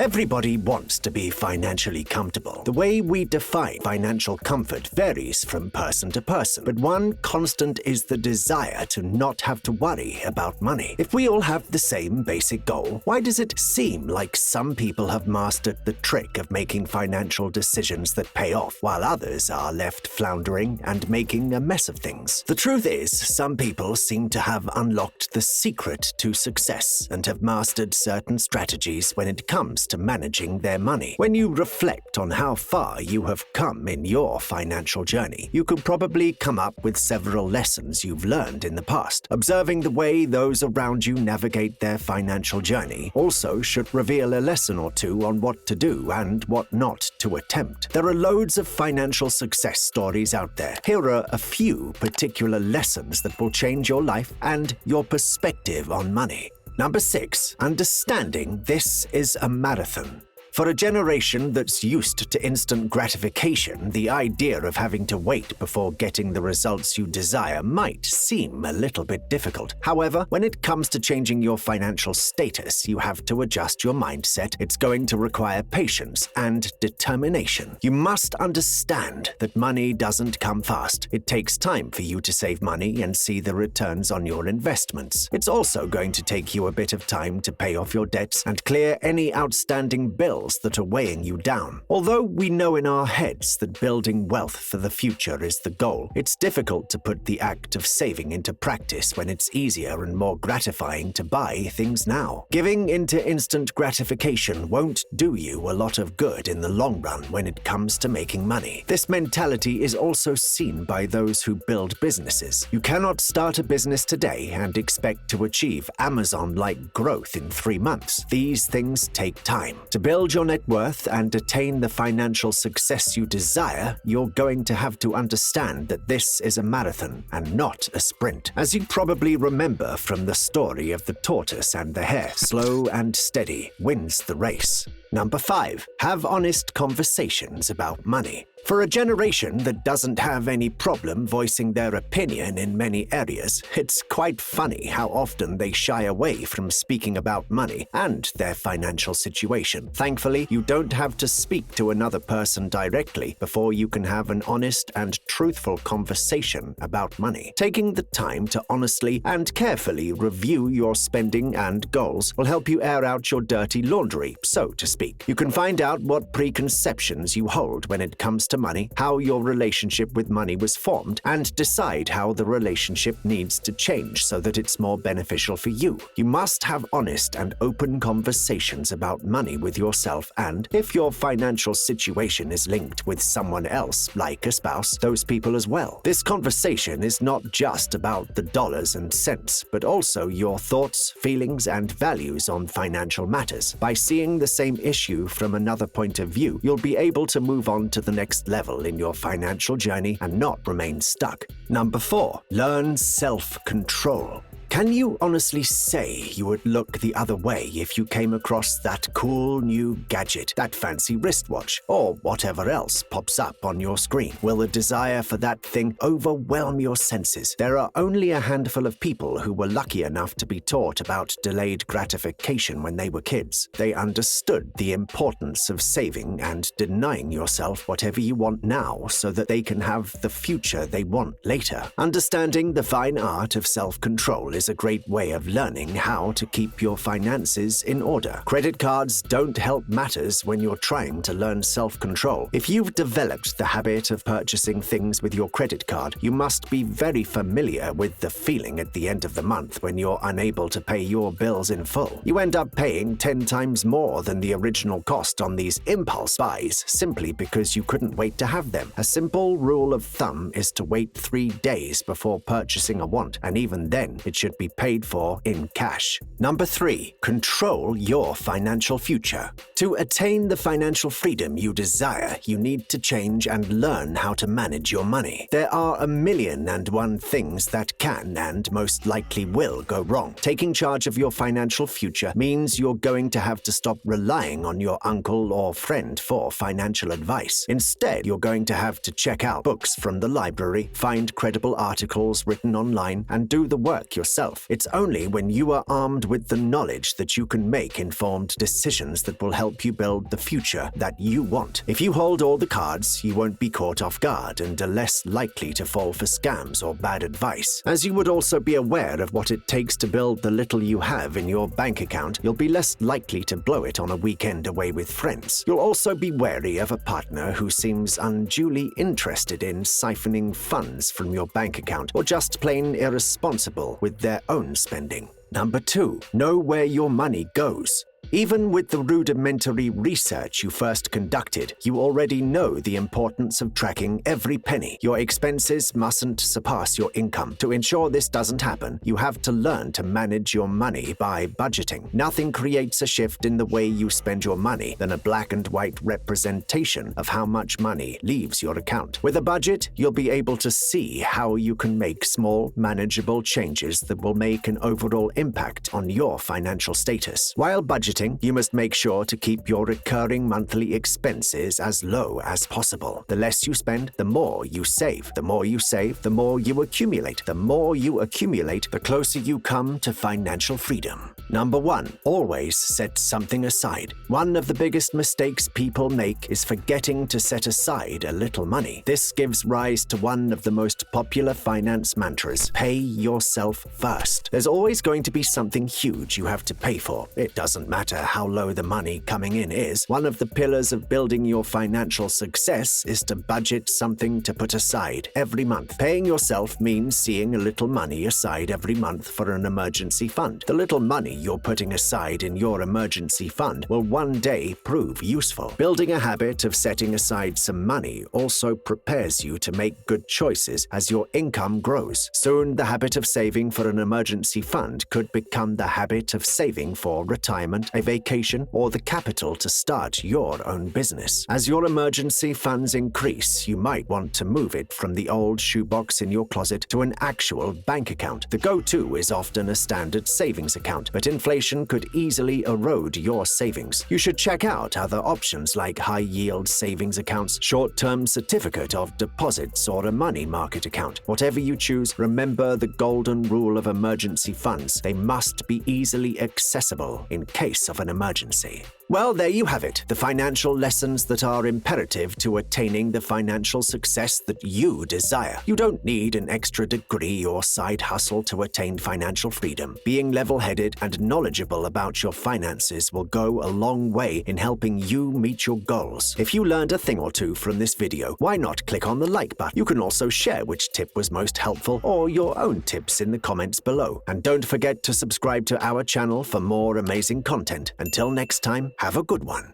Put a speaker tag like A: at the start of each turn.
A: Everybody wants to be financially comfortable. The way we define financial comfort varies from person to person, but one constant is the desire to not have to worry about money. If we all have the same basic goal, why does it seem like some people have mastered the trick of making financial decisions that pay off, while others are left floundering and making a mess of things? The truth is, some people seem to have unlocked the secret to success and have mastered certain strategies when it comes to managing their money. When you reflect on how far you have come in your financial journey, you could probably come up with several lessons you've learned in the past. Observing the way those around you navigate their financial journey also should reveal a lesson or two on what to do and what not to attempt. There are loads of financial success stories out there. Here are a few particular lessons that will change your life and your perspective on money. Number 6. Understanding this is a marathon. For a generation that's used to instant gratification, the idea of having to wait before getting the results you desire might seem a little bit difficult. However, when it comes to changing your financial status, you have to adjust your mindset. It's going to require patience and determination. You must understand that money doesn't come fast. It takes time for you to save money and see the returns on your investments. It's also going to take you a bit of time to pay off your debts and clear any outstanding bills that are weighing you down. Although we know in our heads that building wealth for the future is the goal, it's difficult to put the act of saving into practice when it's easier and more gratifying to buy things now. Giving into instant gratification won't do you a lot of good in the long run when it comes to making money. This mentality is also seen by those who build businesses. You cannot start a business today and expect to achieve Amazon-like growth in 3 months. These things take time. To build your net worth and attain the financial success you desire, you're going to have to understand that this is a marathon and not a sprint. As you probably remember from the story of the tortoise and the hare, slow and steady wins the race. Number 5. Have honest conversations about money. For a generation that doesn't have any problem voicing their opinion in many areas, it's quite funny how often they shy away from speaking about money and their financial situation. Thankfully, you don't have to speak to another person directly before you can have an honest and truthful conversation about money. Taking the time to honestly and carefully review your spending and goals will help you air out your dirty laundry, so to speak. You can find out what preconceptions you hold when it comes to money, how your relationship with money was formed, and decide how the relationship needs to change so that it's more beneficial for you. You must have honest and open conversations about money with yourself, and if your financial situation is linked with someone else, like a spouse, those people as well. This conversation is not just about the dollars and cents, but also your thoughts, feelings, and values on financial matters. By seeing the same issue from another point of view, you'll be able to move on to the next level in your financial journey and not remain stuck. Number 4. Learn self-control. Can you honestly say you would look the other way if you came across that cool new gadget, that fancy wristwatch, or whatever else pops up on your screen? Will the desire for that thing overwhelm your senses? There are only a handful of people who were lucky enough to be taught about delayed gratification when they were kids. They understood the importance of saving and denying yourself whatever you want now so that they can have the future they want later. Understanding the fine art of self-control is a great way of learning how to keep your finances in order. Credit cards don't help matters when you're trying to learn self-control. If you've developed the habit of purchasing things with your credit card, you must be very familiar with the feeling at the end of the month when you're unable to pay your bills in full. You end up paying 10 times more than the original cost on these impulse buys simply because you couldn't wait to have them. A simple rule of thumb is to wait 3 days before purchasing a want, and even then, it should be paid for in cash. Number 3. Control your financial future. To attain the financial freedom you desire, you need to change and learn how to manage your money. There are 1,000,001 things that can and most likely will go wrong. Taking charge of your financial future means you're going to have to stop relying on your uncle or friend for financial advice. Instead, you're going to have to check out books from the library, find credible articles written online, and do the work yourself yourself. It's only when you are armed with the knowledge that you can make informed decisions that will help you build the future that you want. If you hold all the cards, you won't be caught off guard and are less likely to fall for scams or bad advice. As you would also be aware of what it takes to build the little you have in your bank account, you'll be less likely to blow it on a weekend away with friends. You'll also be wary of a partner who seems unduly interested in siphoning funds from your bank account or just plain irresponsible with their own spending. Number 2, know where your money goes. Even with the rudimentary research you first conducted, you already know the importance of tracking every penny. Your expenses mustn't surpass your income. To ensure this doesn't happen, you have to learn to manage your money by budgeting. Nothing creates a shift in the way you spend your money than a black and white representation of how much money leaves your account. With a budget, you'll be able to see how you can make small, manageable changes that will make an overall impact on your financial status. While budgeting, you must make sure to keep your recurring monthly expenses as low as possible. The less you spend, the more you save. The more you save, the more you accumulate. The more you accumulate, the closer you come to financial freedom. Number 1, always set something aside. One of the biggest mistakes people make is forgetting to set aside a little money. This gives rise to one of the most popular finance mantras: pay yourself first. There's always going to be something huge you have to pay for. It doesn't matter how low the money coming in is. One of the pillars of building your financial success is to budget something to put aside every month. Paying yourself means seeing a little money aside every month for an emergency fund. The little money you're putting aside in your emergency fund will one day prove useful. Building a habit of setting aside some money also prepares you to make good choices as your income grows. Soon, the habit of saving for an emergency fund could become the habit of saving for retirement, a vacation, or the capital to start your own business. As your emergency funds increase, you might want to move it from the old shoebox in your closet to an actual bank account. The go-to is often a standard savings account, but inflation could easily erode your savings. You should check out other options like high-yield savings accounts, short-term certificate of deposits, or a money market account. Whatever you choose, remember the golden rule of emergency funds. They must be easily accessible in case of an emergency. Well, there you have it, the financial lessons that are imperative to attaining the financial success that you desire. You don't need an extra degree or side hustle to attain financial freedom. Being level-headed and knowledgeable about your finances will go a long way in helping you meet your goals. If you learned a thing or two from this video, why not click on the like button? You can also share which tip was most helpful or your own tips in the comments below. And don't forget to subscribe to our channel for more amazing content. Until next time, have a good one.